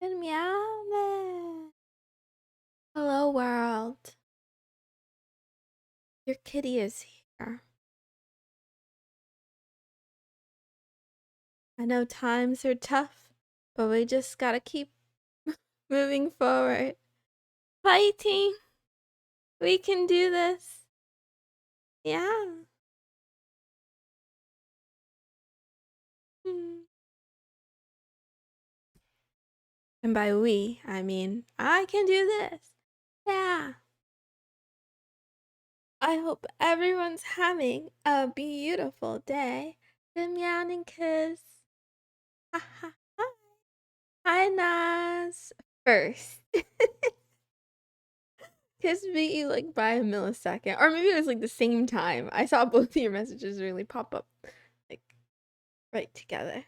Good meow. Hello, world. Your kitty is here. I know times are tough, but we just gotta keep moving forward. Fighting. We can do this. Yeah. And by we, I mean I can do this. Yeah. I hope everyone's having a beautiful day. Good meowing kiss. Ha ha ha. Hi, Nas. First. Kiss me like by a millisecond. Or maybe it was like the same time. I saw both of your messages really pop up like right together.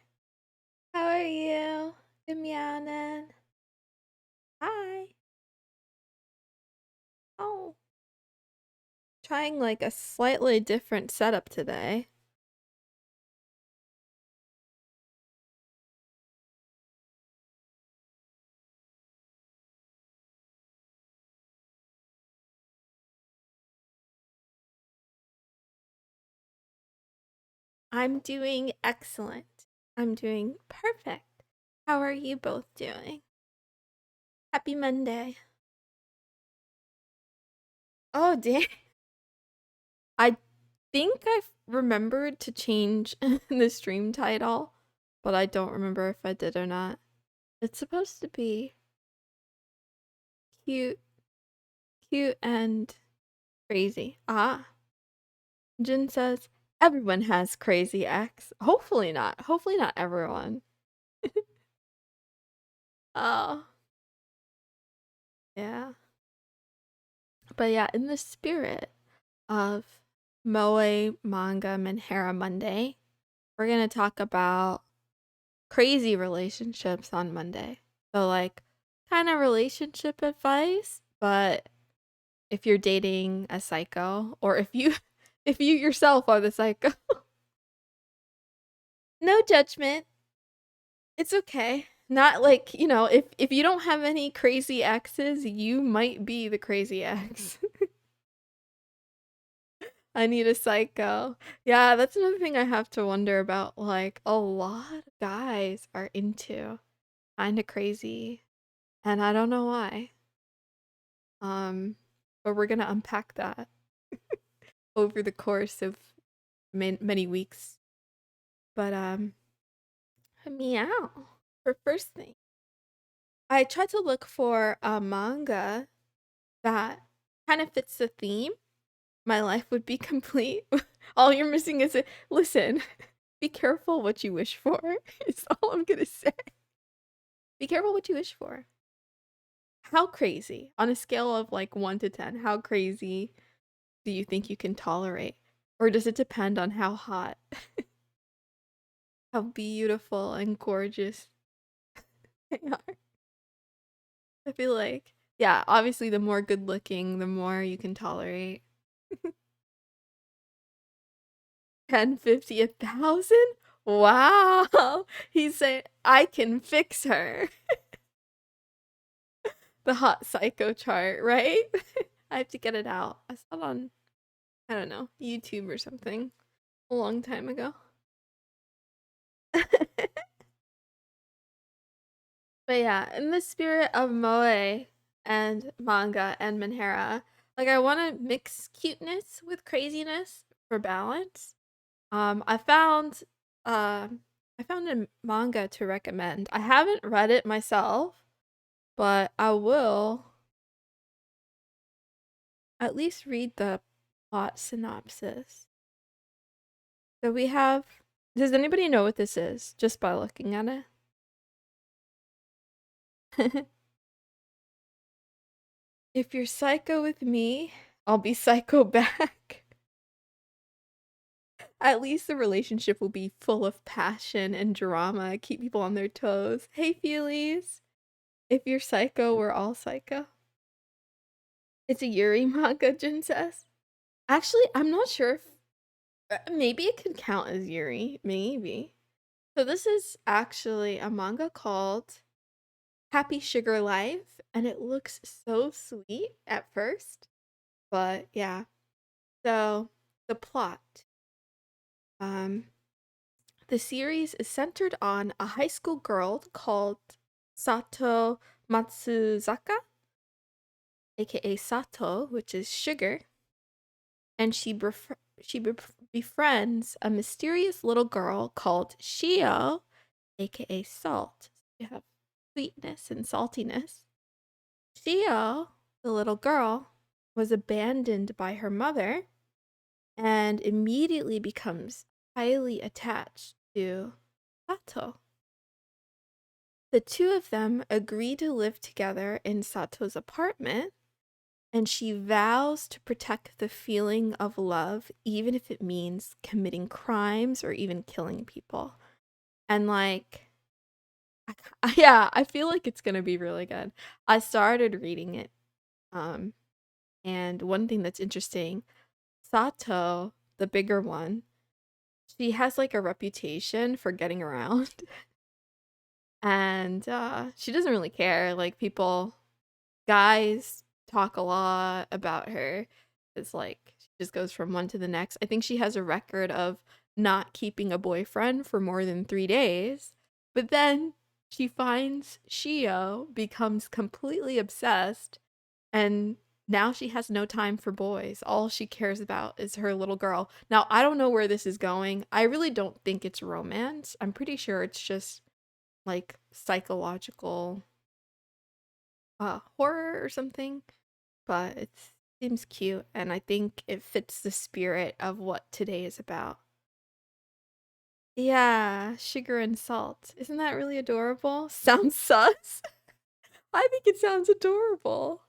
How are you? Good meowing. Hi. Oh. Trying like a slightly different setup today. I'm doing excellent. I'm doing perfect. How are you both doing? Happy Monday. Oh, dang. I think I've remembered to change the stream title, but I don't remember if I did or not. It's supposed to be cute and crazy. Ah. Jin says, everyone has crazy ex. Hopefully not. Hopefully not everyone. Oh. Yeah. But yeah, in the spirit of Moe Manga Manhera Monday, we're gonna talk about crazy relationships on Monday. So like kind of relationship advice, but if you're dating a psycho or if you if you yourself are the psycho. No judgment. It's okay. Not like, if you don't have any crazy exes, you might be the crazy ex. I need a psycho. Yeah, that's another thing I have to wonder about. Like, a lot of guys are into kind of crazy, and I don't know why. But we're gonna unpack that over the course of many weeks. But meow. For first thing, I tried to look for a manga that kind of fits the theme. My life would be complete. All you're missing is a listen. Be careful what you wish for. Is all I'm gonna say. Be careful what you wish for. How crazy, on a scale of like 1 to 10, how crazy do you think you can tolerate? Or does it depend on how hot, how beautiful and gorgeous they are? I feel like, yeah, obviously the more good looking, the more you can tolerate. 10, 50, 1,000? Wow. He's saying, I can fix her. The hot psycho chart, right? I have to get it out. I saw it on, I don't know, YouTube or something a long time ago. But yeah, in the spirit of moe and manga and Manhera, like I want to mix cuteness with craziness for balance. I found a manga to recommend. I haven't read it myself, but I will at least read the plot synopsis. So we have, does anybody know what this is just by looking at it? If you're psycho with me, I'll be psycho back. At least the relationship will be full of passion and drama, keep people on their toes. Hey, Feelies. If you're psycho, we're all psycho. It's a Yuri manga, Jin says. Actually, I'm not sure if maybe it could count as Yuri. Maybe. So this is actually a manga called Happy Sugar Life, and it looks so sweet at first. But yeah, so the plot. Um, the series is centered on a high school girl called Sato Matsuzaka, aka Sato, which is sugar, and befriends a mysterious little girl called Shio, aka Salt. You have sweetness and saltiness. Shio, the little girl, was abandoned by her mother and immediately becomes highly attached to Sato. The two of them agree to live together in Sato's apartment, and she vows to protect the feeling of love, even if it means committing crimes or even killing people. And like, yeah, I feel like it's gonna be really good. I started reading it, um, and one thing that's interesting, Sato, the bigger one, she has like a reputation for getting around, and she doesn't really care. Like guys talk a lot about her. It's like she just goes from one to the next. I think she has a record of not keeping a boyfriend for more than 3 days, but then she finds Shio, becomes completely obsessed, and now she has no time for boys. All she cares about is her little girl. Now, I don't know where this is going. I really don't think it's romance. I'm pretty sure it's just like psychological horror or something, but it seems cute and I think it fits the spirit of what today is about. Yeah, sugar and salt. Isn't that really adorable? Sounds sus. I think it sounds adorable.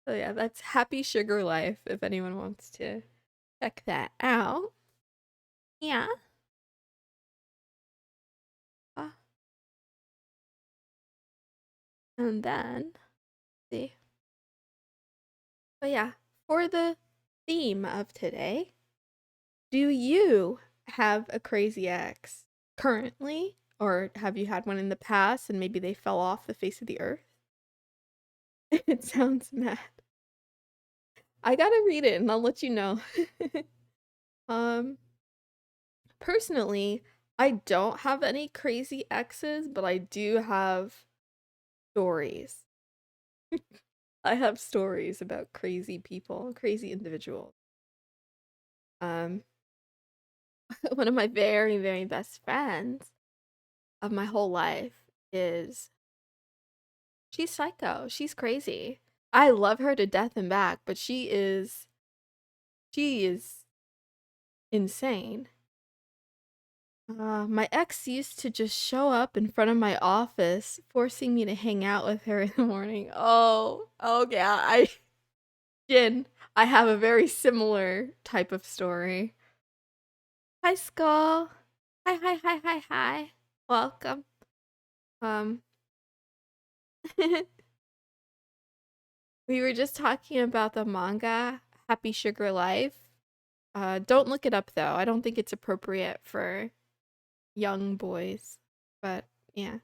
So yeah, that's Happy Sugar Life if anyone wants to check that out. Yeah. Uh, and then see. But yeah, for the theme of today, do you have a crazy ex currently? Or have you had one in the past and maybe they fell off the face of the earth? It sounds mad. I gotta read it and I'll let you know. um, Personally, I don't have any crazy exes, but I do have stories. I have stories about crazy people, crazy individuals. Um, one of my very, very best friends of my whole life is she's psycho. She's crazy. I love her to death and back, but she is insane. My ex used to just show up in front of my office, forcing me to hang out with her in the morning. Oh yeah, Jin, I have a very similar type of story. Hi, Skull. Hi. Welcome. Um, we were just talking about the manga Happy Sugar Life. Don't look it up though. I don't think it's appropriate for young boys. But yeah.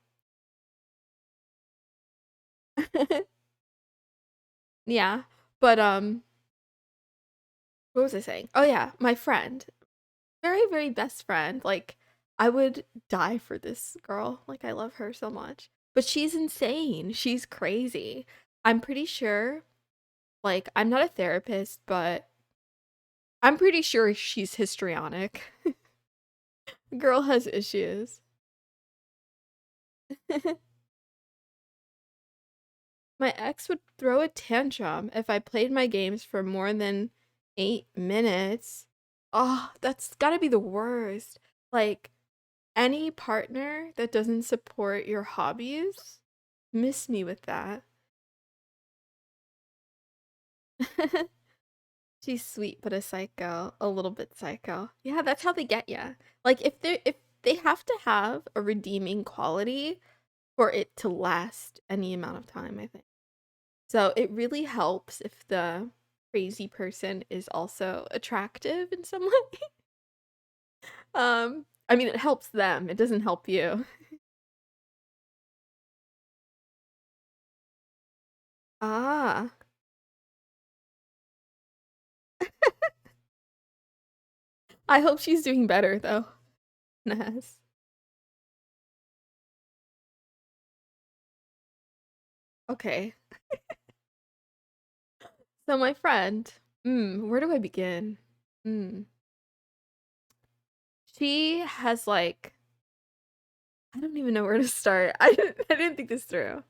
Yeah. But what was I saying? Oh yeah, my friend. Very, very best friend. Like I would die for this girl. Like I love her so much. But she's insane. She's crazy. I'm pretty sure like I'm not a therapist, but I'm pretty sure she's histrionic. Girl has issues. My ex would throw a tantrum if I played my games for more than 8 minutes. Oh, that's gotta be the worst. Like, any partner that doesn't support your hobbies, miss me with that. She's sweet but a psycho, a little bit psycho. Yeah, that's how they get ya. Like if they have to have a redeeming quality for it to last any amount of time, I think. So it really helps if the crazy person is also attractive in some way. I mean it helps them. It doesn't help you. Ah. I hope she's doing better though. Nice. Okay. So my friend, where do I begin? Mm. She has like I don't even know where to start. I didn't think this through.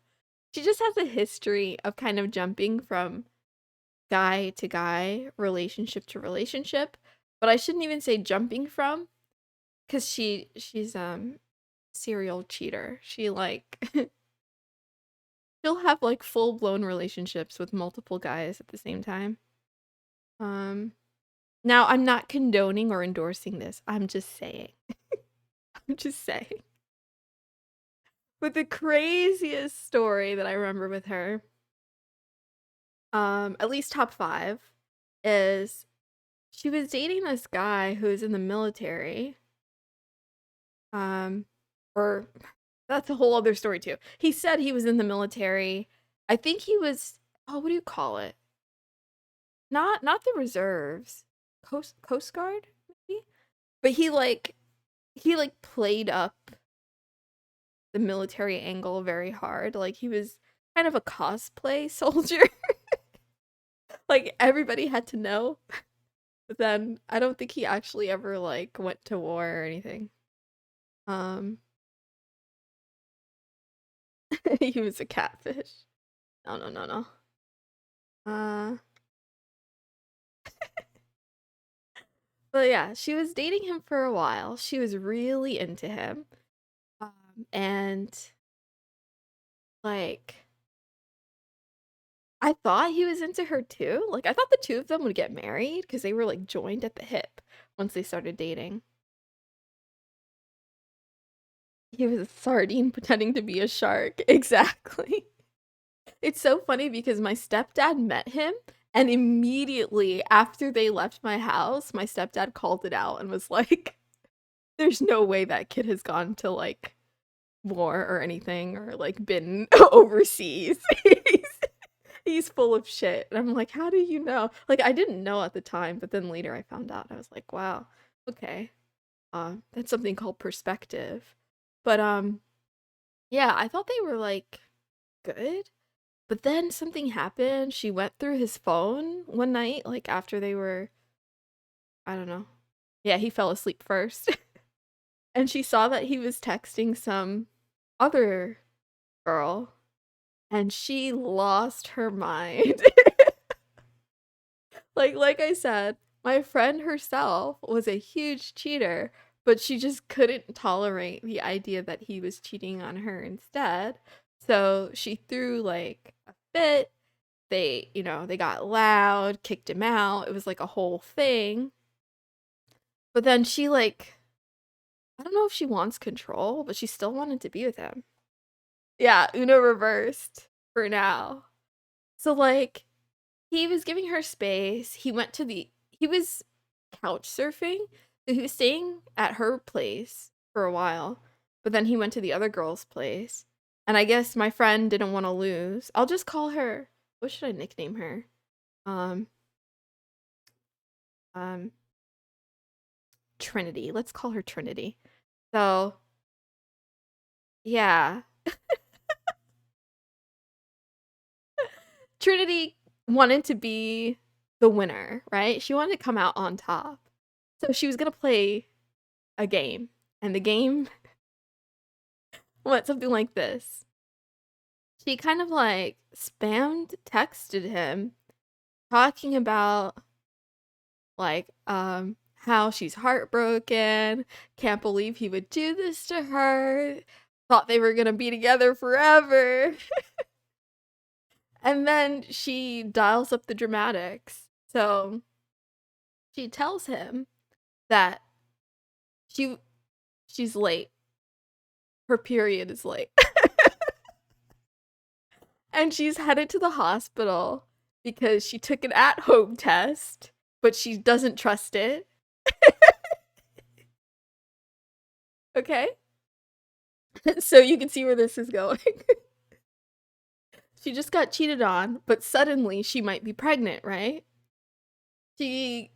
She just has a history of kind of jumping from guy to guy, relationship to relationship, but I shouldn't even say jumping from because she's serial cheater. She like she'll have like full-blown relationships with multiple guys at the same time. Um Now I'm not condoning or endorsing this. I'm just saying. I'm just saying. But the craziest story that I remember with her, at least top 5, is she was dating this guy who's in the military. Um, or that's a whole other story too. He said he was in the military. I think he was, oh, what do you call it? Not the reserves. Coast Guard, maybe? But he played up the military angle very hard. Like he was kind of a cosplay soldier. Like everybody had to know. But then I don't think he actually ever like went to war or anything. Um he was a catfish. No, no, no, no. Uh but yeah, she was dating him for a while. She was really into him. And like I thought he was into her too. Like I thought the two of them would get married because they were like joined at the hip once they started dating. He was a sardine pretending to be a shark. Exactly. It's so funny because my stepdad met him, and immediately after they left my house, my stepdad called it out and was like, there's no way that kid has gone to like war or anything or like been overseas. He's full of shit. And I'm like, how do you know? Like I didn't know at the time, but then later I found out. I was like, wow, okay. That's something called perspective. But yeah, I thought they were like good. But then something happened. She went through his phone one night, like after they were, I don't know. Yeah, he fell asleep first. And she saw that he was texting some other girl, and she lost her mind. Like I said, my friend herself was a huge cheater, but she just couldn't tolerate the idea that he was cheating on her instead. So she threw like a fit. They got loud, kicked him out. It was like a whole thing. But then she like I don't know if she wants control, but she still wanted to be with him. Yeah, Uno reversed for now. So like he was giving her space. He was couch surfing. So he was staying at her place for a while, but then he went to the other girl's place. And I guess my friend didn't want to lose. I'll just call her, what should I nickname her? Um um Trinity. Let's call her Trinity. So, yeah. Trinity wanted to be the winner, right? She wanted to come out on top. So she was going to play a game. And the game went something like this. She kind of like spammed texted him talking about like how she's heartbroken, can't believe he would do this to her, thought they were going to be together forever. And then she dials up the dramatics. So she tells him that she she's late. Her period is late. And she's headed to the hospital because she took an at-home test, but she doesn't trust it. Okay? So you can see where this is going. She just got cheated on, but suddenly she might be pregnant, right? She,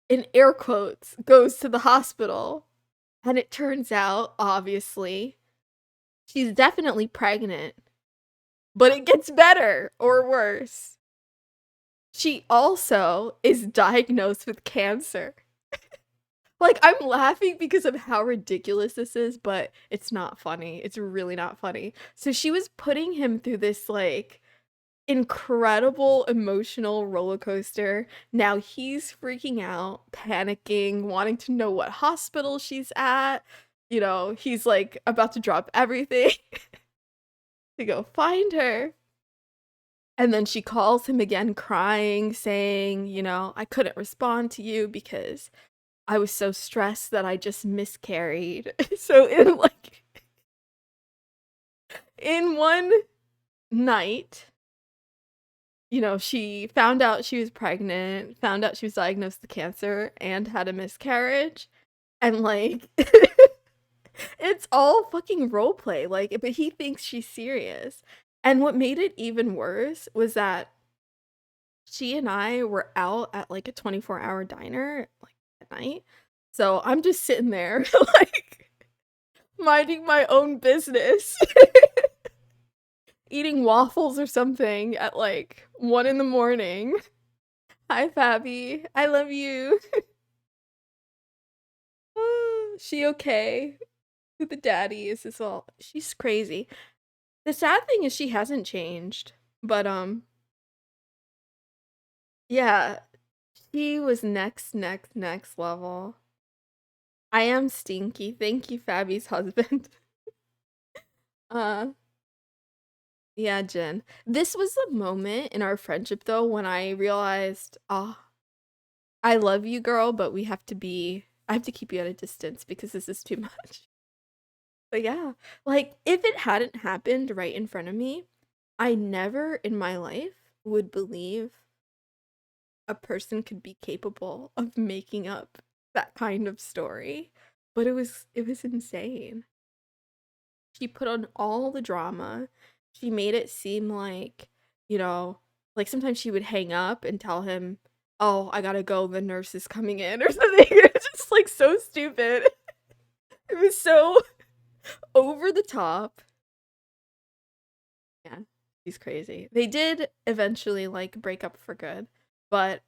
in air quotes, goes to the hospital, and it turns out, obviously, she's definitely pregnant, but it gets better or worse. She also is diagnosed with cancer. Like, I'm laughing because of how ridiculous this is, but it's not funny. It's really not funny. So she was putting him through this, like, incredible emotional roller coaster. Now he's freaking out, panicking, wanting to know what hospital she's at. You know, he's, like, about to drop everything to go find her. And then she calls him again, crying, saying, you know, I couldn't respond to you because I was so stressed that I just miscarried. So in one night, you know, she found out she was pregnant, found out she was diagnosed with cancer and had a miscarriage. And like it's all fucking role play. Like, but he thinks she's serious. And what made it even worse was that she and I were out at like a 24-hour diner like at night. So I'm just sitting there like minding my own business, eating waffles or something at like 1 in the morning. Hi, Fabi. I love you. She okay? Who the daddy is this all? She's crazy. The sad thing is she hasn't changed. But yeah, she was next level. I am stinky. Thank you, Fabi's husband. uh yeah, Jen. This was the moment in our friendship though when I realized, oh, I love you, girl, but I have to keep you at a distance because this is too much. But yeah, like if it hadn't happened right in front of me, I never in my life would believe a person could be capable of making up that kind of story. But it was insane. She put on all the drama. She made it seem like, you know, like sometimes she would hang up and tell him, "Oh, I gotta go. The nurse is coming in," or something. It's just like so stupid. It was so over the top. Yeah, she's crazy. They did eventually like break up for good, but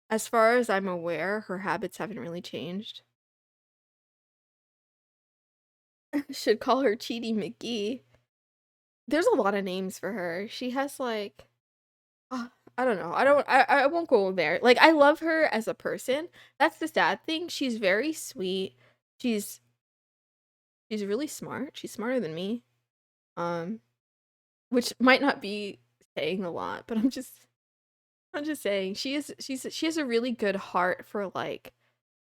as far as I'm aware, her habits haven't really changed. Should call her Cheaty McGee. There's a lot of names for her. She has like I don't know. I won't go there. Like I love her as a person. That's the sad thing. She's very sweet. She's she's really smart. She's smarter than me. Um which might not be saying a lot, but I'm just saying she has a really good heart for like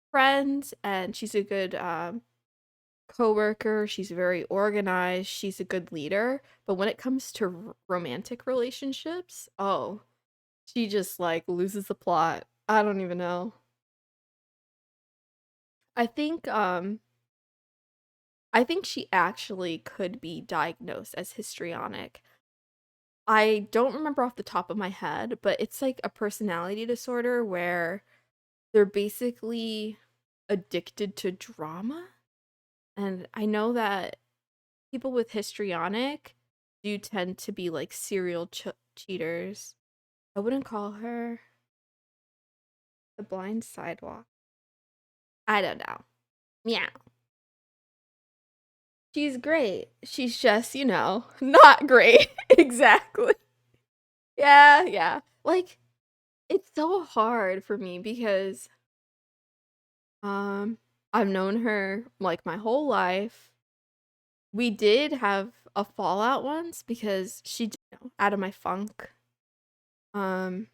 friends, and she's a good coworker. She's very organized. She's a good leader. But when it comes to romantic relationships, oh, she just like loses the plot. I don't even know. I think I think she actually could be diagnosed as histrionic. I don't remember off the top of my head, but it's like a personality disorder where they're basically addicted to drama. And I know that people with histrionic do tend to be like serial cheaters. I wouldn't call her the blind sidewalk. I don't know. Yeah. She's great. She's just, you know, not great. Exactly. Yeah, yeah. Like it's so hard for me because um I've known her like my whole life. We did have a fallout once because she you know, out of my funk. Um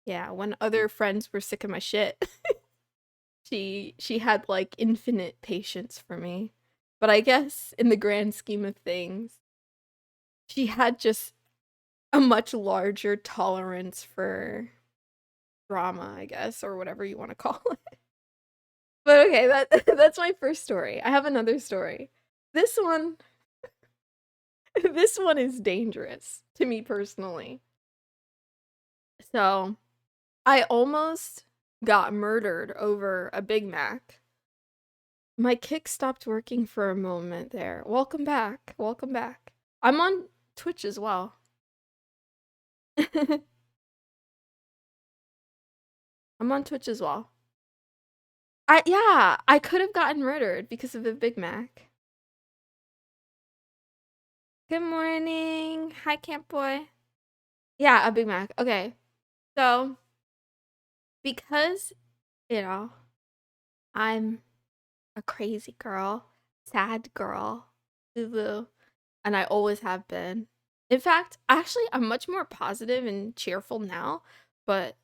yeah, when other friends were sick of my shit, she had like infinite patience for me. But I guess in the grand scheme of things, she had just a much larger tolerance for drama, I guess, or whatever you want to call it. But okay, that's my first story. I have another story. This one This one is dangerous to me personally. So, I almost got murdered over a Big Mac. My kick stopped working for a moment there. Welcome back. Welcome back. I'm on Twitch as well. I'm on Twitch as well. Yeah, I could have gotten murdered because of a Big Mac. Good morning. Hi, Camp Boy. Yeah, a Big Mac. Okay. So, because, you know, I'm a crazy girl, sad girl, boo-boo, and I always have been. In fact, actually, I'm much more positive and cheerful now, but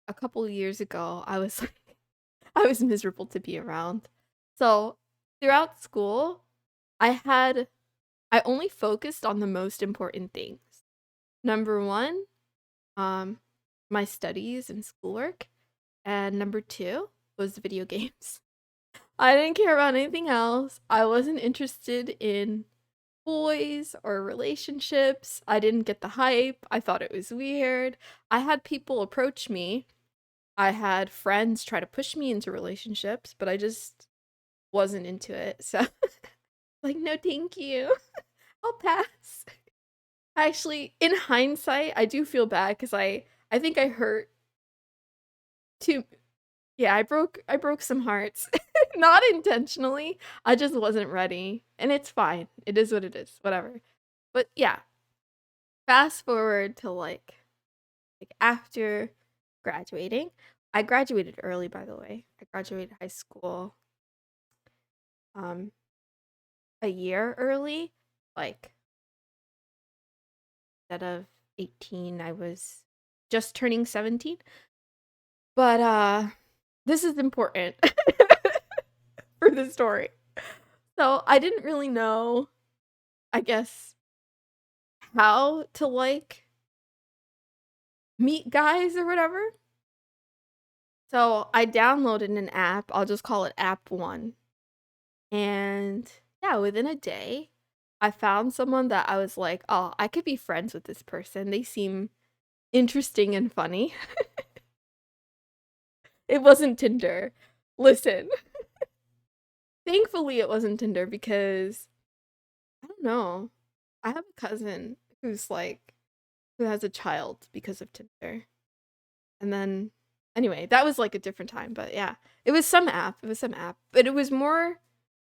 a couple years ago, I was like, I was miserable to be around. So, throughout school, I only focused on the most important things. Number one, my studies and schoolwork, and number two was video games. I didn't care about anything else. I wasn't interested in boys or relationships. I didn't get the hype. I thought it was weird. I had people approach me. I had friends try to push me into relationships, but I just wasn't into it. So, like, no, thank you. I'll pass. Actually, in hindsight, I do feel bad because I think I hurt too. Yeah, I broke some hearts. Not intentionally. I just wasn't ready. And it's fine. It is what it is. Whatever. But yeah, fast forward to like after graduating. I graduated early, by the way. I graduated high school um a year early. Like, instead of 18, I was just turning 17. But this is important for the story. So, I didn't really know, I guess, how to like meet guys or whatever. So, I downloaded an app. I'll just call it App 1. And yeah, within a day, I found someone that I was like, "Oh, I could be friends with this person. They seem interesting and funny." It wasn't Tinder. Listen, thankfully it wasn't Tinder because I don't know. I have a cousin who's like who has a child because of Tinder. And then anyway, that was like a different time, but yeah. It was some app. It was some app. But it was more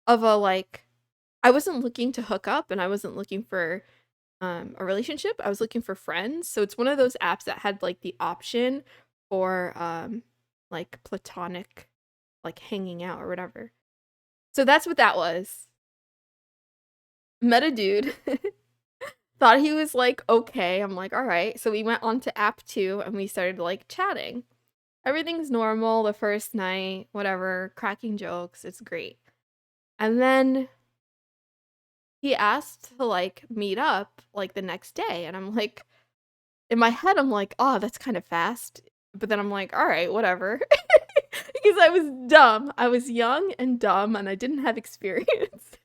of a like I wasn't looking to hook up and I wasn't looking for a relationship. I was looking for friends. So it's one of those apps that had like the option for like platonic like hanging out or whatever. So that's what that was. Met a dude. Thought he was like okay. I'm like, all right. So we went on to app 2 and we started like chatting. Everything's normal the first night, whatever, cracking jokes. It's great. And then he asked to like meet up like the next day. And I'm like, in my head, I'm like, oh, that's kind of fast. But then I'm like, all right, whatever. Because I was dumb. I was young and dumb and I didn't have experience.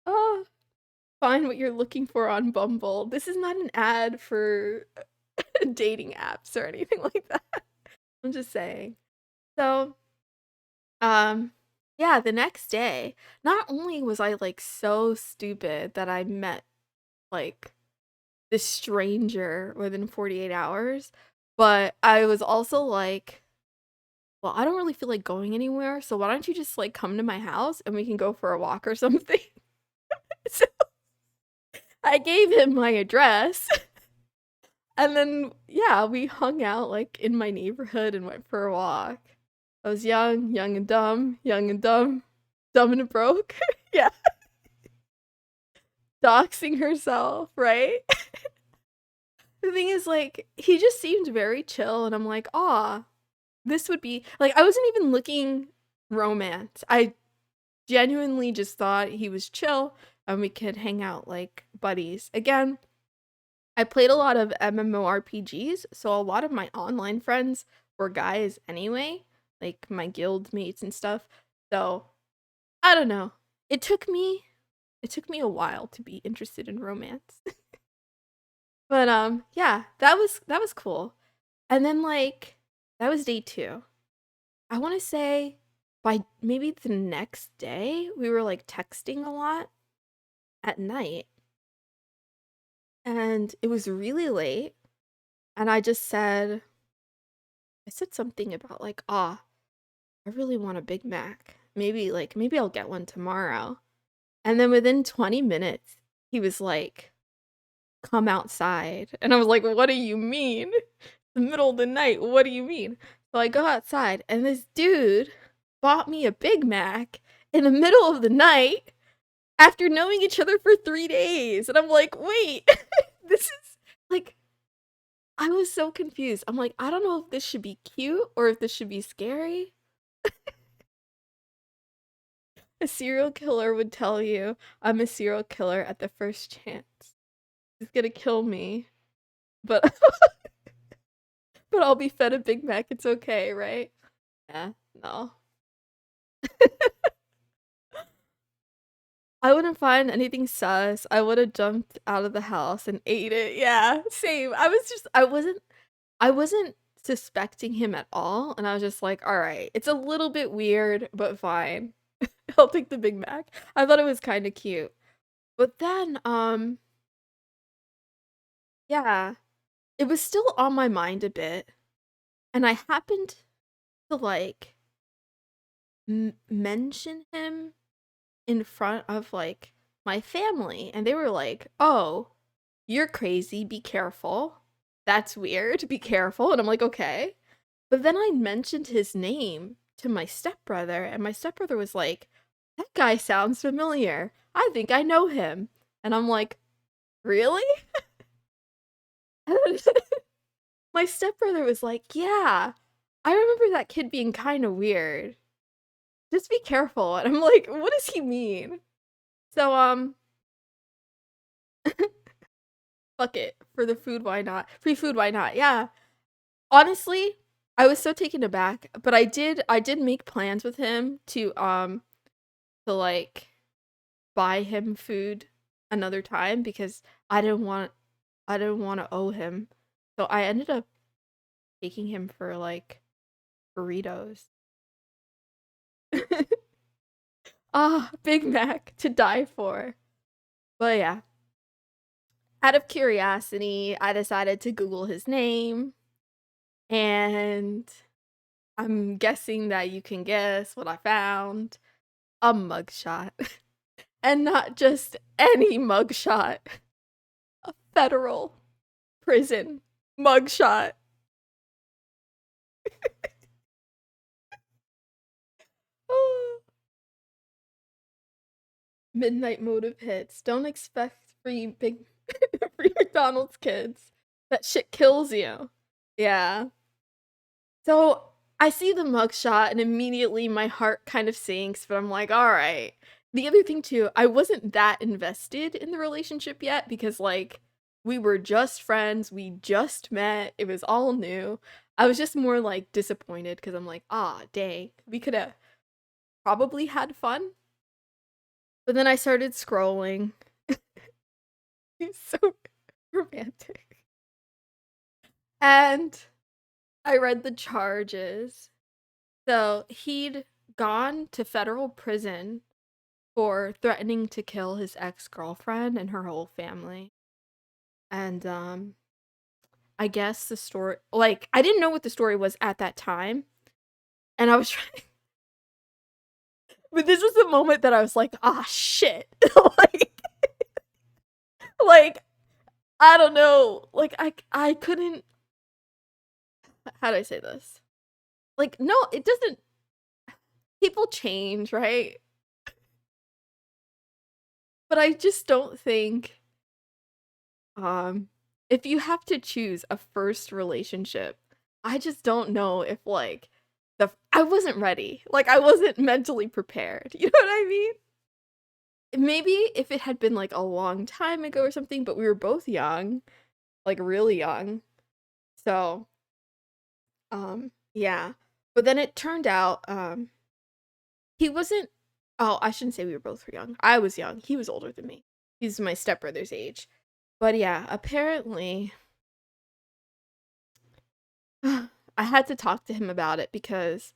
Oh, find what you're looking for on Bumble. This is not an ad for dating apps or anything like that. I'm just saying. So, um, yeah, the next day, not only was I like so stupid that I met like this stranger within 48 hours, but I was also like, well, I don't really feel like going anywhere, so why don't you just like come to my house and we can go for a walk or something? So I gave him my address. And then, yeah, we hung out like in my neighborhood and went for a walk. I was young, young and dumb, dumb and broke. Yeah, doxing herself, right? The thing is, like, he just seemed very chill, and I'm like, aw, this would be like, I wasn't even looking romance. I genuinely just thought he was chill and we could hang out like buddies. Again, I played a lot of MMORPGs, so a lot of my online friends were guys anyway, like my guild mates and stuff. So, I don't know. It took me It took me a while to be interested in romance. But yeah, that was cool. And then like that was day 2. I want to say by maybe the next day we were like texting a lot at night, and it was really late, and I said something about like, "Ah, I really want a Big Mac. Maybe I'll get one tomorrow." And then within 20 minutes, he was like, "Come outside." And I was like, "What do you mean? The middle of the night. What do you mean?" So I go outside, and this dude bought me a Big Mac in the middle of the night after knowing each other for 3 days. And I'm like, "Wait, this is like," I was so confused. I'm like, "I don't know if this should be cute or if this should be scary." A serial killer would tell you, "I'm a serial killer at the first chance. He's gonna kill me, but but I'll be fed a Big Mac. It's okay, right?" Yeah, no. I wouldn't find anything sus. I would have jumped out of the house and ate it. Yeah, same. I wasn't suspecting him at all, and I was just like, "All right, it's a little bit weird, but fine. I'll take the Big Mac." I thought it was kind of cute. But then yeah, it was still on my mind a bit, and I happened to like mention him in front of like my family, and they were like, "Oh, you're crazy, be careful. That's weird, be careful." And I'm like, "Okay." But then I mentioned his name to my stepbrother, and my stepbrother was like, "That guy sounds familiar. I think I know him." And I'm like, "Really?" My stepbrother was like, "Yeah, I remember that kid being kind of weird. Just be careful." And I'm like, "What does he mean?" So, fuck it. For the food, why not? Free food, why not? Yeah. Honestly, I was so taken aback, but I did make plans with him to like buy him food another time because I didn't want to owe him. So I ended up taking him for like burritos. Ah, Big Mac to die for. But yeah, out of curiosity, I decided to Google his name, and I'm guessing that you can guess what I found. A mugshot. And not just any mugshot. A federal prison mugshot. Midnight motive hits. Don't expect free McDonald's, kids. That shit kills you. Yeah. So I see the mugshot and immediately my heart kind of sinks, but I'm like, all right. The other thing too, I wasn't that invested in the relationship yet because like we were just friends, we just met, it was all new. I was just more like disappointed because I'm like, ah, dang, we could have probably had fun. But then I started scrolling. It's so romantic. And I read the charges. So he'd gone to federal prison for threatening to kill his ex-girlfriend and her whole family. And I guess the story, like, I didn't know what the story was at that time, and I was trying, but this was the moment that I was like, "Ah, shit." like like I don't know. Like I couldn't, how do I say this? Like no, it doesn't, people change, right? But I just don't think um if you have to choose a first relationship, I just don't know if like I wasn't ready. Like I wasn't mentally prepared. You know what I mean? Maybe if it had been like a long time ago or something, but we were both young, like really young. So, yeah. But then it turned out he wasn't Oh, I shouldn't say we were both young. I was young. He was older than me. He's my stepbrother's age. But yeah, apparently I had to talk to him about it because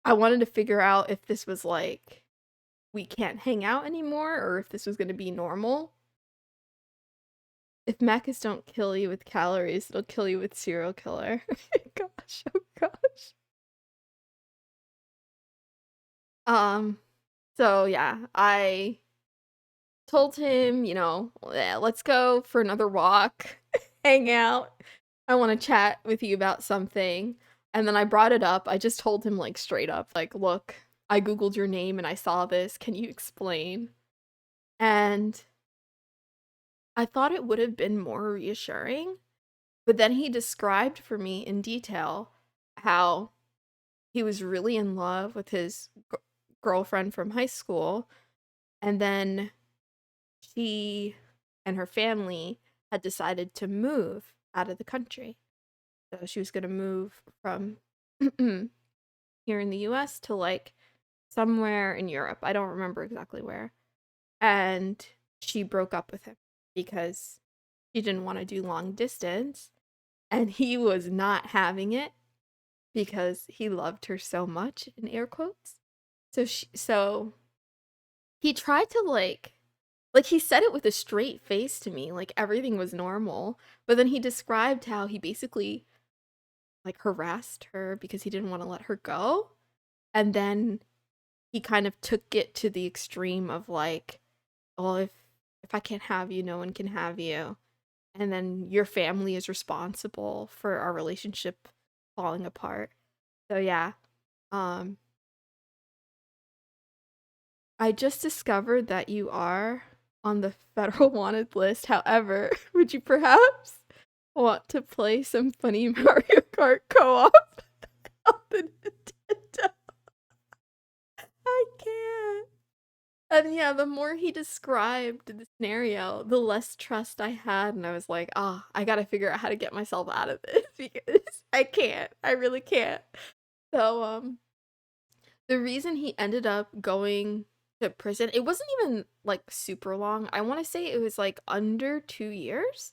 I wanted to figure out if this was like we can't hang out anymore or if this was going to be normal. If Macas don't kill you with calories, it'll kill you with serial killer. Gosh, oh gosh. So yeah, I told him, yeah, let's go for another walk, hang out. I want to chat with you about something. And then I brought it up. I just told him like straight up, like, look, I Googled your name and I saw this. Can you explain? And I thought it would have been more reassuring, but then he described for me in detail how he was really in love with his girlfriend from high school, and then she and her family had decided to move out of the country. So she was going to move from here in the US to like somewhere in Europe. I don't remember exactly where. And she broke up with him because she didn't want to do long distance. And he was not having it because he loved her so much, in air quotes. So he tried to like he said it with a straight face to me, like everything was normal. But then he described how he basically like harassed her because he didn't want to let her go. And then he kind of took it to the extreme of like, well, if I can't have you, no one can have you. And then your family is responsible for our relationship falling apart. So yeah. I just discovered that you are on the federal wanted list. However, would you perhaps want to play some funny Mario Kart co-op on the Nintendo? I can't. And yeah, the more he described the scenario, the less trust I had, and I was like, I gotta figure out how to get myself out of this because I can't. I really can't. So, the reason he ended up going to prison, it wasn't even like super long. I want to say it was like under 2 years.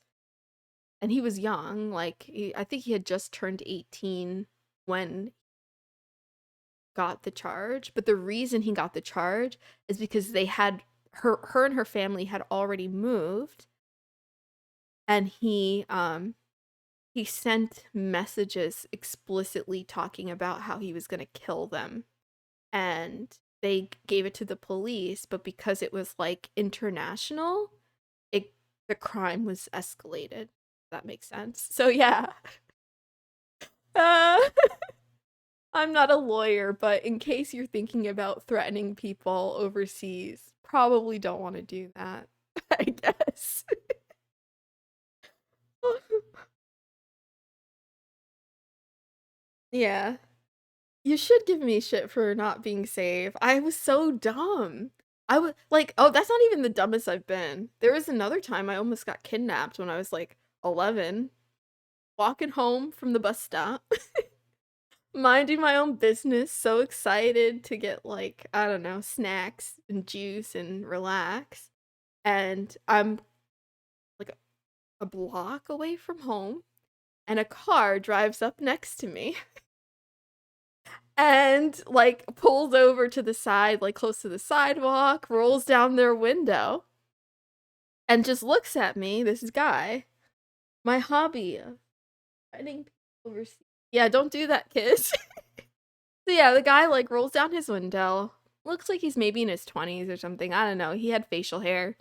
And he was young, like I think he had just turned 18 when got the charge. But the reason he got the charge is because they had her and her family had already moved, and he sent messages explicitly talking about how he was going to kill them, and they gave it to the police, but because it was like international, the crime was escalated. If that makes sense. So yeah. uh I'm not a lawyer, but in case you're thinking about threatening people overseas, probably don't want to do that, I guess. Yeah. You should give me shit for not being safe. I was so dumb. I was like, oh, that's not even the dumbest I've been. There was another time I almost got kidnapped when I was like 11, walking home from the bus stop, minding my own business, so excited to get like, I don't know, snacks and juice and relax. And I'm like a block away from home, and a car drives up next to me and like pulls over to the side, like close to the sidewalk, rolls down their window, and just looks at me. This guy, my hobby of threatening people overseas. Yeah, don't do that, kids. So yeah, the guy like rolls down his window. Looks like he's maybe in his 20s or something. I don't know. He had facial hair.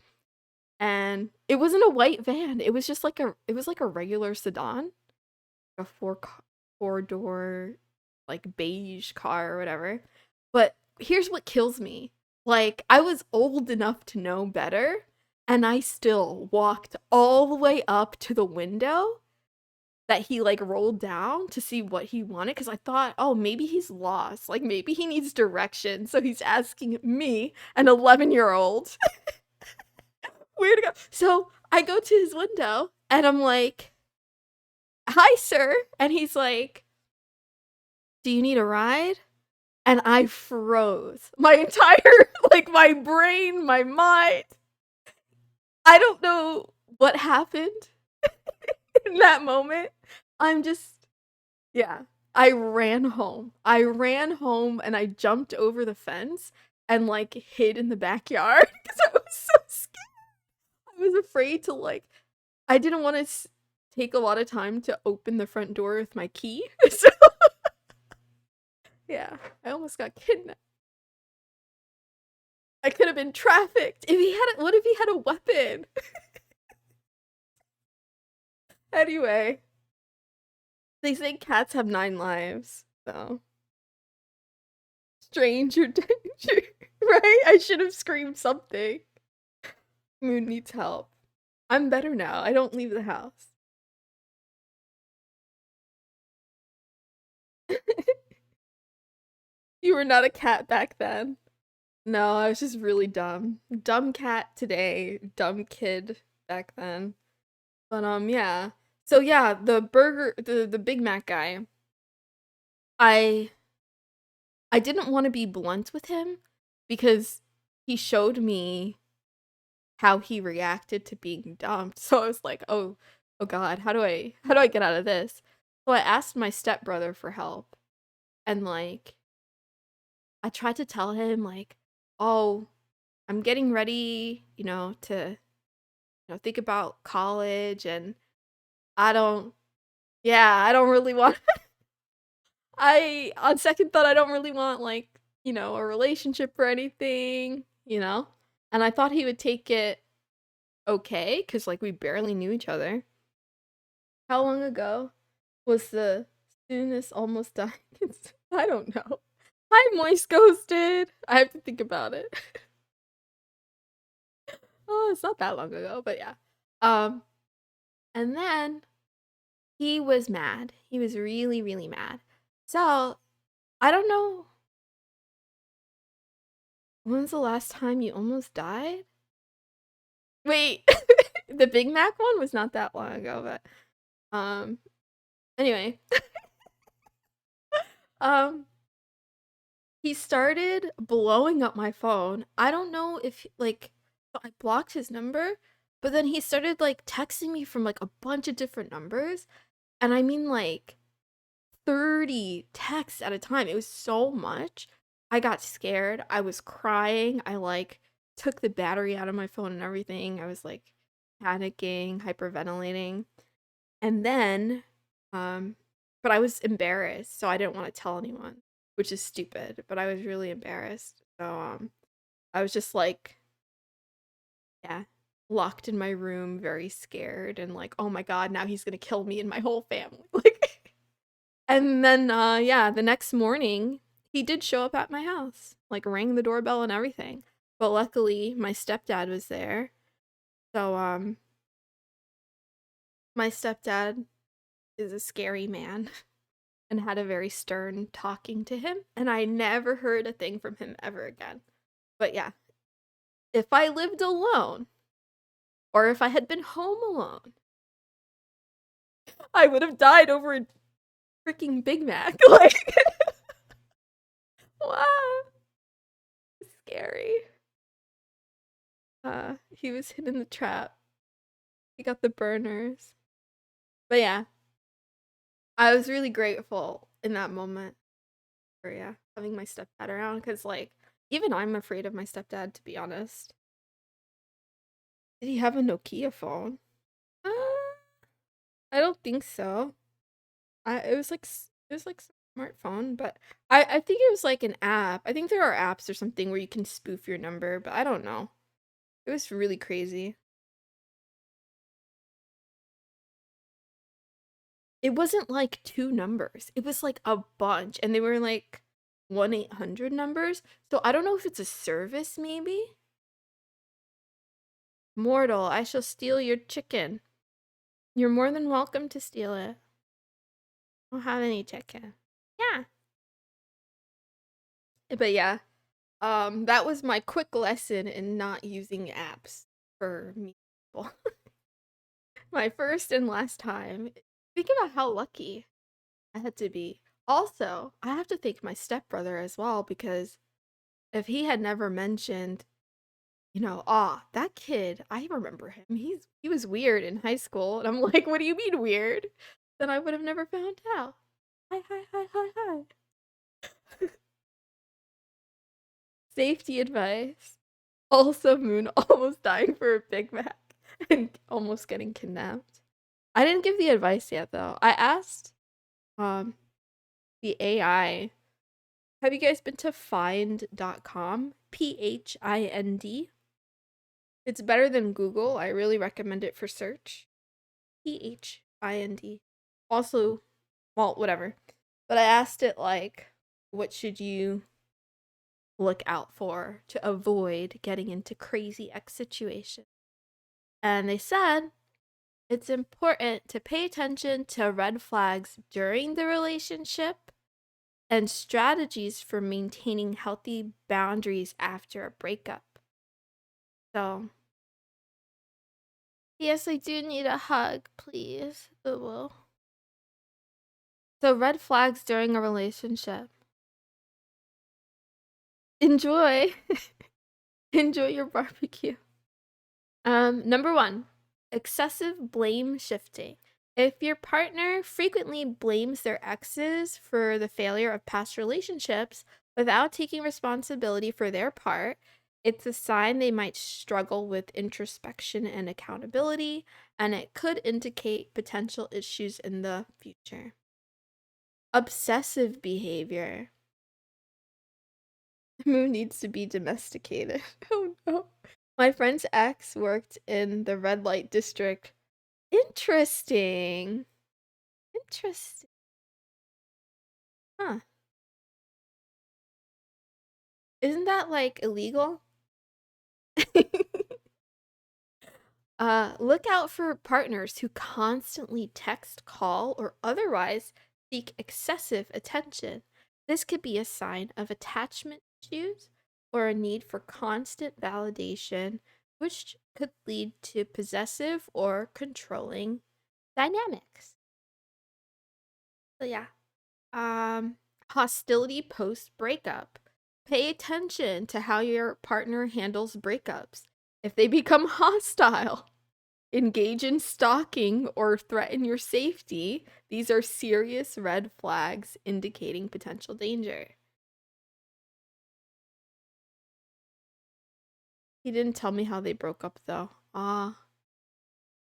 And it wasn't a white van. It was just like a regular sedan. A four-door like beige car or whatever. But here's what kills me. Like, I was old enough to know better, and I still walked all the way up to the window that he like rolled down to see what he wanted, because I thought, oh, maybe he's lost. Like maybe he needs direction. So he's asking me, an 11-year-old, where to go. So I go to his window and I'm like, hi, sir. And he's like, do you need a ride? and I froze. My entire, like, my brain, my mind. I don't know what happened in that moment. I'm just, yeah. I ran home. I ran home and I jumped over the fence and like hid in the backyard because I was so scared. I was afraid to like, I didn't want to take a lot of time to open the front door with my key. So yeah, I almost got kidnapped. I could have been trafficked. If he had, what if he had a weapon? Anyway, they say cats have 9 lives, so stranger danger, right? I should have screamed something. Moon needs help. I'm better now. I don't leave the house. You were not a cat back then. No, I was just really dumb. Dumb cat today, dumb kid back then. But yeah. So yeah, the burger, the Big Mac guy. I I didn't want to be blunt with him because he showed me how he reacted to being dumped. So I was like, oh God, how do I get out of this? So I asked my stepbrother for help, and like I tried to tell him like, oh, I'm getting ready, to think about college, and I don't, yeah, I don't really want on second thought, I don't really want like, a relationship or anything. And I thought he would take it okay, because like we barely knew each other. How long ago was the soonest almost dying? I don't know. Hi, Moist Ghosted. I have to think about it. Oh, it's not that long ago, but yeah. Um, and then he was mad. He was really, really mad. So I don't know. When's the last time you almost died? Wait, the Big Mac one was not that long ago, but anyway, um, he started blowing up my phone. I don't know if like I blocked his number, but then he started like texting me from like a bunch of different numbers, and I mean like 30 texts at a time. It was so much. I got scared. I was crying. I like took the battery out of my phone and everything. I was like panicking, hyperventilating. And then but I was embarrassed, so I didn't want to tell anyone, which is stupid, but I was really embarrassed. So I was just like, yeah, locked in my room, very scared and like, "Oh my God, now he's going to kill me and my whole family." Like, and then yeah, the next morning he did show up at my house, like rang the doorbell and everything. But luckily my stepdad was there. So my stepdad is a scary man and had a very stern talking to him, and I never heard a thing from him ever again. But yeah, if I lived alone or if I had been home alone, I would have died over a freaking Big Mac. Like, wow, scary. He was hidden in the trap. He got the burners. But yeah, I was really grateful in that moment for, yeah, having my stepdad around, because like even I'm afraid of my stepdad, to be honest. Did he have a Nokia phone? Uh, I don't think so. It was like smartphone, but I think it was like an app. I think there are apps or something where you can spoof your number, but I don't know. It was really crazy. It wasn't like 2 numbers. It was like a bunch, and they were like 1-800 numbers. So I don't know if it's a service maybe. Mortal, I shall steal your chicken. You're more than welcome to steal it. I don't have any chicken. Yeah. But yeah, that was my quick lesson in not using apps for me people. My first and last time. Think about how lucky I had to be. Also, I have to thank my stepbrother as well because if he had never mentioned, that kid, I remember him. He was weird in high school, and I'm like, what do you mean weird? Then I would have never found out. Hi, hi, hi, hi, hi. Safety advice. Also, Moon almost dying for a Big Mac and almost getting kidnapped. I didn't give the advice yet though. I asked um the AI, have you guys been to find.com? Phind. It's better than Google. I really recommend it for search. Phind. Also, well, whatever. But I asked it like, what should you look out for to avoid getting into crazy X situations? And they said it's important to pay attention to red flags during the relationship and strategies for maintaining healthy boundaries after a breakup. So, yes, I do need a hug, please. Ooh. So, red flags during a relationship. Enjoy. Enjoy your barbecue. Number 1, excessive blame shifting. If your partner frequently blames their exes for the failure of past relationships without taking responsibility for their part, it's a sign they might struggle with introspection and accountability, and it could indicate potential issues in the future. Obsessive behavior. Moon needs to be domesticated. Oh no. My friend's ex worked in the red light district. Interesting. Interesting. Huh. Isn't that like illegal? Look out for partners who constantly text, call, or otherwise seek excessive attention. This could be a sign of attachment issues or a need for constant validation, which could lead to possessive or controlling dynamics. So yeah. Um, Hostility post breakup. Pay attention to how your partner handles breakups. If they become hostile, engage in stalking, or threaten your safety, these are serious red flags indicating potential danger. He didn't tell me how they broke up though. Well,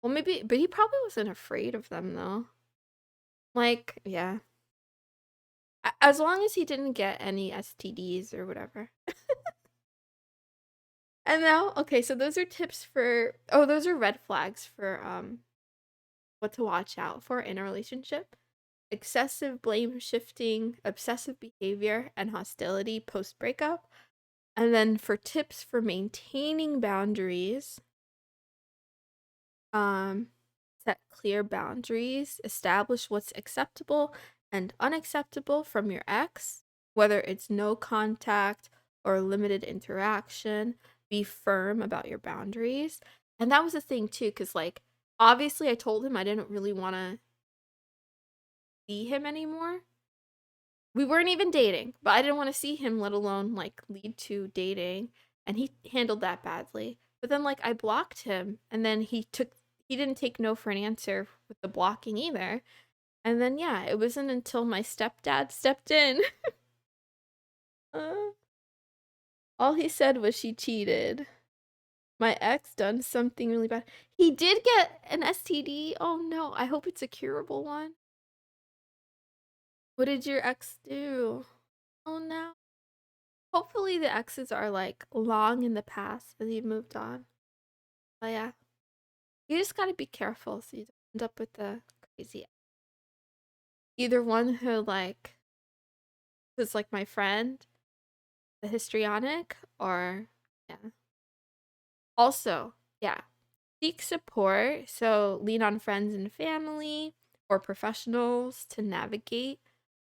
maybe, but he probably wasn't afraid of them though. Like, yeah. As long as he didn't get any STDs or whatever. And now, okay, so those are tips for, those are red flags for what to watch out for in a relationship. Excessive blame shifting, obsessive behavior, and hostility post breakup. And then for tips for maintaining boundaries, set clear boundaries, establish what's acceptable and unacceptable from your ex, whether it's no contact or limited interaction. Be firm about your boundaries. And that was the thing too, because like obviously I told him I didn't really want to see him anymore. We weren't even dating, but I didn't want to see him, let alone like lead to dating. And he handled that badly. But then like I blocked him, and then he didn't take no for an answer with the blocking either. And then yeah, it wasn't until my stepdad stepped in. uh, all he said was she cheated. My ex done something really bad. He did get an STD. Oh no, I hope it's a curable one. What did your ex do? Oh no. Hopefully the exes are like long in the past and you've moved on. But yeah, you just gotta be careful so you don't end up with the crazy. Either one who like is like my friend, the histrionic, or yeah. Also, yeah, seek support. So lean on friends and family or professionals to navigate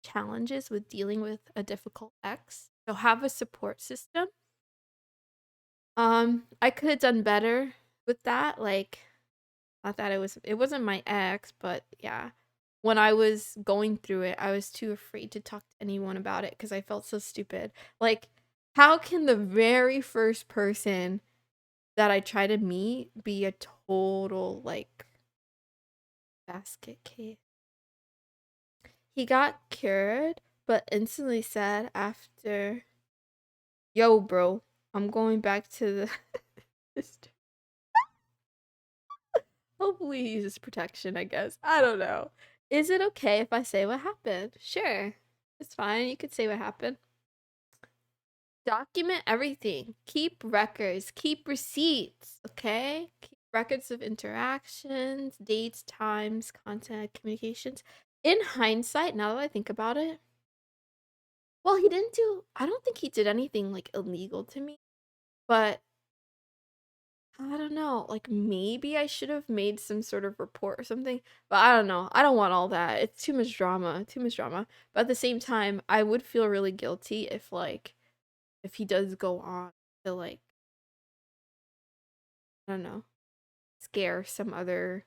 challenges with dealing with a difficult ex. So have a support system. I could have done better with that. Like, not that it wasn't my ex, but yeah. when I was going through it, I was too afraid to talk to anyone about it because I felt so stupid. Like, how can the very first person that I try to meet be a total, like, basket case? He got cured, but instantly said after, "Yo, bro, I'm going back to the." Hopefully he uses protection, I guess. I don't know. Is it okay if I say what happened? Sure. It's fine. You could say what happened. Document everything. Keep records. Keep receipts. Okay? Keep records of interactions, dates, times, content, communications. In hindsight, now that I think about it, well, I don't think he did anything like illegal to me, but I don't know. Like maybe I should have made some sort of report or something, but I don't know. I don't want all that. It's too much drama. Too much drama. But at the same time, I would feel really guilty if like if he does go on to like I don't know, scare some other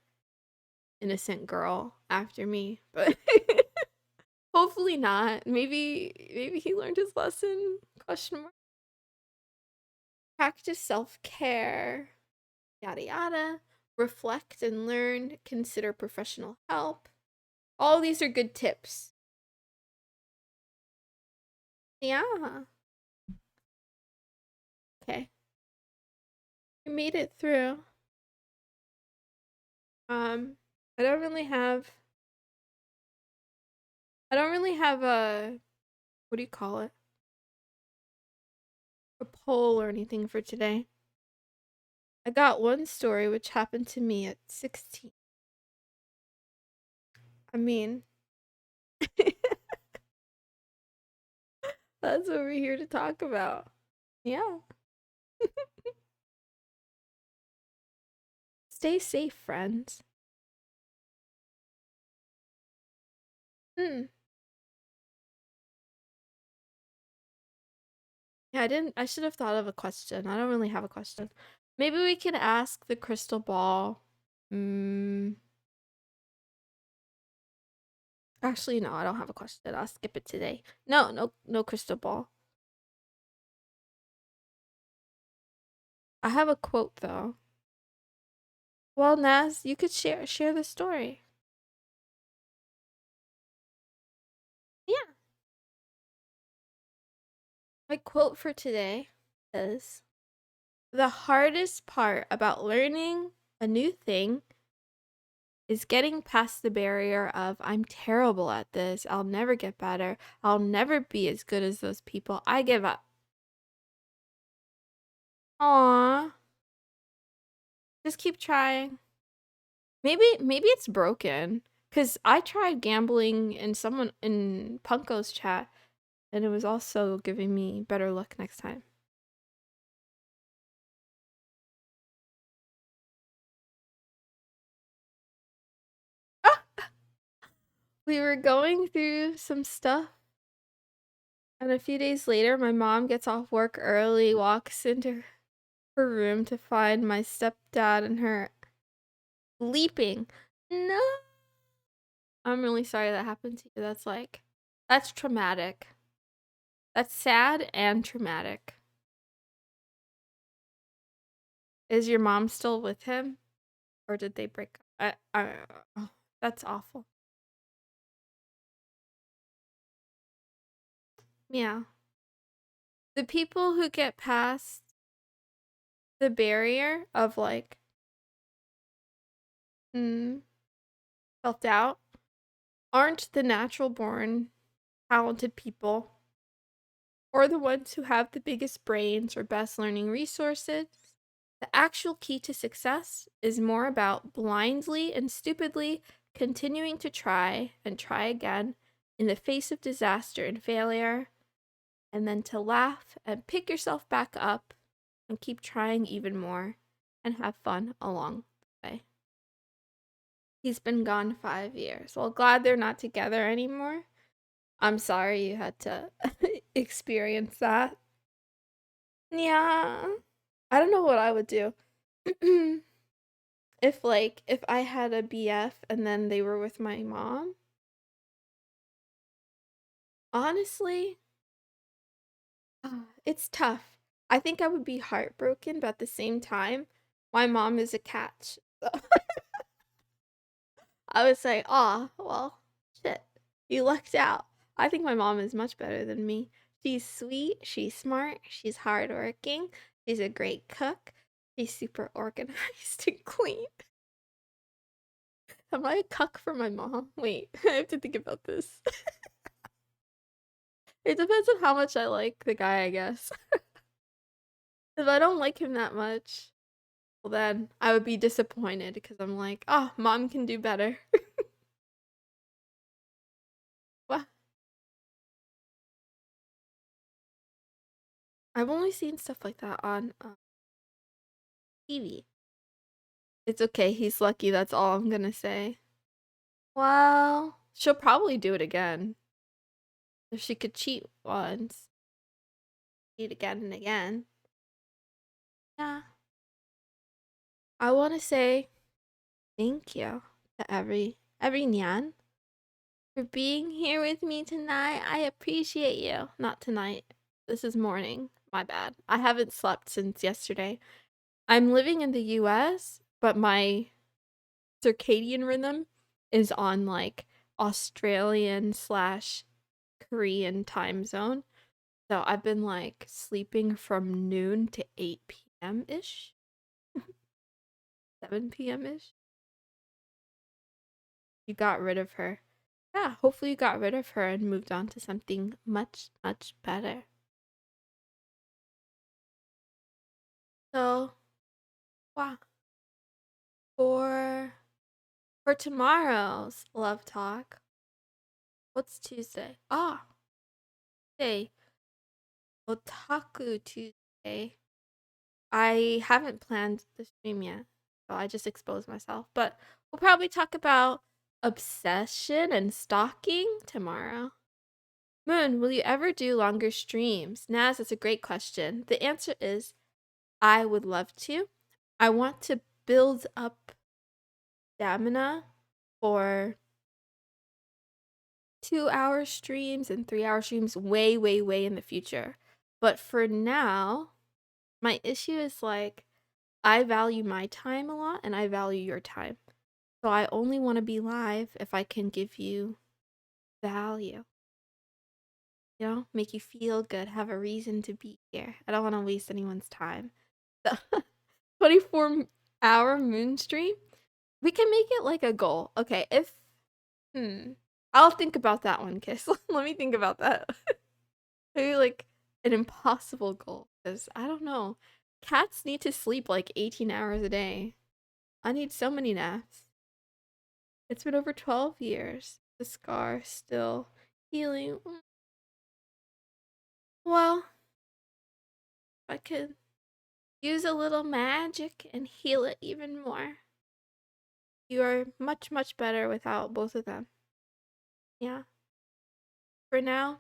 innocent girl after me. But hopefully not. Maybe he learned his lesson. Question mark. Practice self-care. Yada yada. Reflect and learn. Consider professional help. All these are good tips. Yeah. Okay. We made it through. Um, I don't really have a what do you call it? A poll or anything for today. I got one story which happened to me at 16. I mean, that's what we're here to talk about. Yeah. Stay safe, friends. Hmm. Yeah, I should have thought of a question. I don't really have a question. Maybe we can ask the crystal ball. Hmm. Actually, no, I don't have a question. I'll skip it today. No crystal ball. I have a quote though. Well, Naz, you could share the story. Yeah. My quote for today is the hardest part about learning a new thing is getting past the barrier of I'm terrible at this. I'll never get better. I'll never be as good as those people. I give up. Aw. Just keep trying. Maybe it's broken. Cause I tried gambling in someone in Punko's chat and it was also giving me better luck next time. We were going through some stuff, and a few days later, my mom gets off work early, walks into her room to find my stepdad and her sleeping. No. I'm really sorry that happened to you. That's traumatic. That's sad and traumatic. Is your mom still with him? Or did they break up? Oh, that's awful. Yeah. The people who get past the barrier of like, self-doubt aren't the natural born talented people or the ones who have the biggest brains or best learning resources. The actual key to success is more about blindly and stupidly continuing to try and try again in the face of disaster and failure, and then to laugh and pick yourself back up and keep trying even more and have fun along the way. He's been gone 5 years. Well, glad they're not together anymore. I'm sorry you had to experience that. Yeah. I don't know what I would do. If I had a BF and then they were with my mom, Honestly, it's tough. I think I would be heartbroken, but at the same time, my mom is a catch. So I would say, "Aw, well, shit, you lucked out." I think my mom is much better than me. She's sweet, she's smart, she's hardworking, she's a great cook, she's super organized and clean. Am I a cuck for my mom? Wait, I have to think about this. It depends on how much I like the guy, I guess. If I don't like him that much, well then I would be disappointed because I'm like, oh, mom can do better. Well, I've only seen stuff like that on TV. It's okay, he's lucky, that's all I'm gonna say. Well, she'll probably do it again. If she could cheat once, cheat again and again. Yeah. I wanna say thank you to every Nyan for being here with me tonight. I appreciate you. Not tonight. This is morning. My bad. I haven't slept since yesterday. I'm living in the US, but my circadian rhythm is on like Australian slash Korean time zone. So I've been like sleeping from noon to 8 p.m. ish, 7 p.m. ish. You got rid of her. Yeah, hopefully you got rid of her and moved on to something much, much better. So, wow. For for tomorrow's love talk, what's Tuesday? Ah, Tuesday. Otaku Tuesday. I haven't planned the stream yet, so I just exposed myself. But we'll probably talk about obsession and stalking tomorrow. Moon, will you ever do longer streams? Naz, that's a great question. The answer is I would love to. I want to build up stamina for 2-hour streams and 3-hour streams way, way, way in the future. But for now, my issue is like, I value my time a lot and I value your time. So I only want to be live if I can give you value. You know, make you feel good, have a reason to be here. I don't want to waste anyone's time. So 24-hour moon stream, we can make it like a goal. Okay, if I'll think about that one, Kiss. Let me think about that. Maybe like an impossible goal because I don't know. Cats need to sleep like 18 hours a day. I need so many naps. It's been over 12 years. The scar still healing. Well, if I could use a little magic and heal it even more. You are much, much better without both of them. Yeah. For now,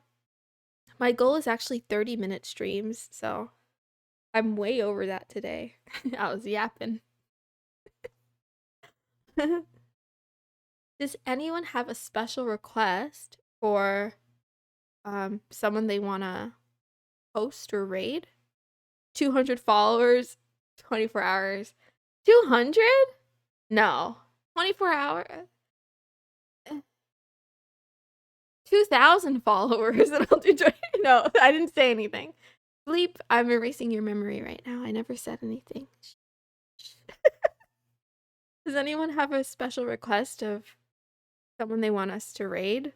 my goal is actually 30-minute streams, so I'm way over that today. I was yapping. Does anyone have a special request for someone they want to host or raid? 200 followers, 24 hours. 200? No. 24 hours? 2,000 followers and I'll do No, I didn't say anything. Sleep, I'm erasing your memory right now. I never said anything. Does anyone have a special request of someone they want us to raid?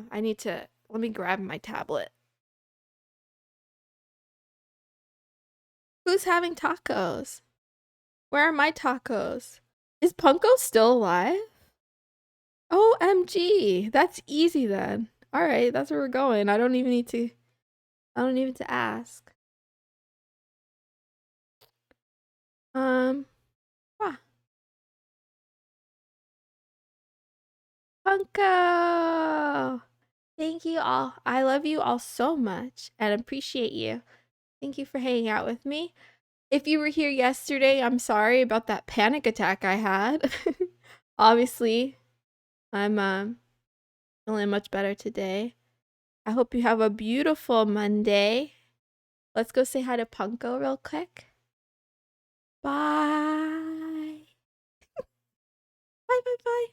I need to, let me grab my tablet. Who's having tacos? Where are my tacos? Is Punko still alive? OMG, that's easy then. All right, that's where we're going. I don't even need to ask. Wow. Punko! Thank you all. I love you all so much and appreciate you. Thank you for hanging out with me. If you were here yesterday, I'm sorry about that panic attack I had. Obviously, I'm Feeling much better today. I hope you have a beautiful Monday. Let's go say hi to Punko real quick. Bye. Bye, bye, bye.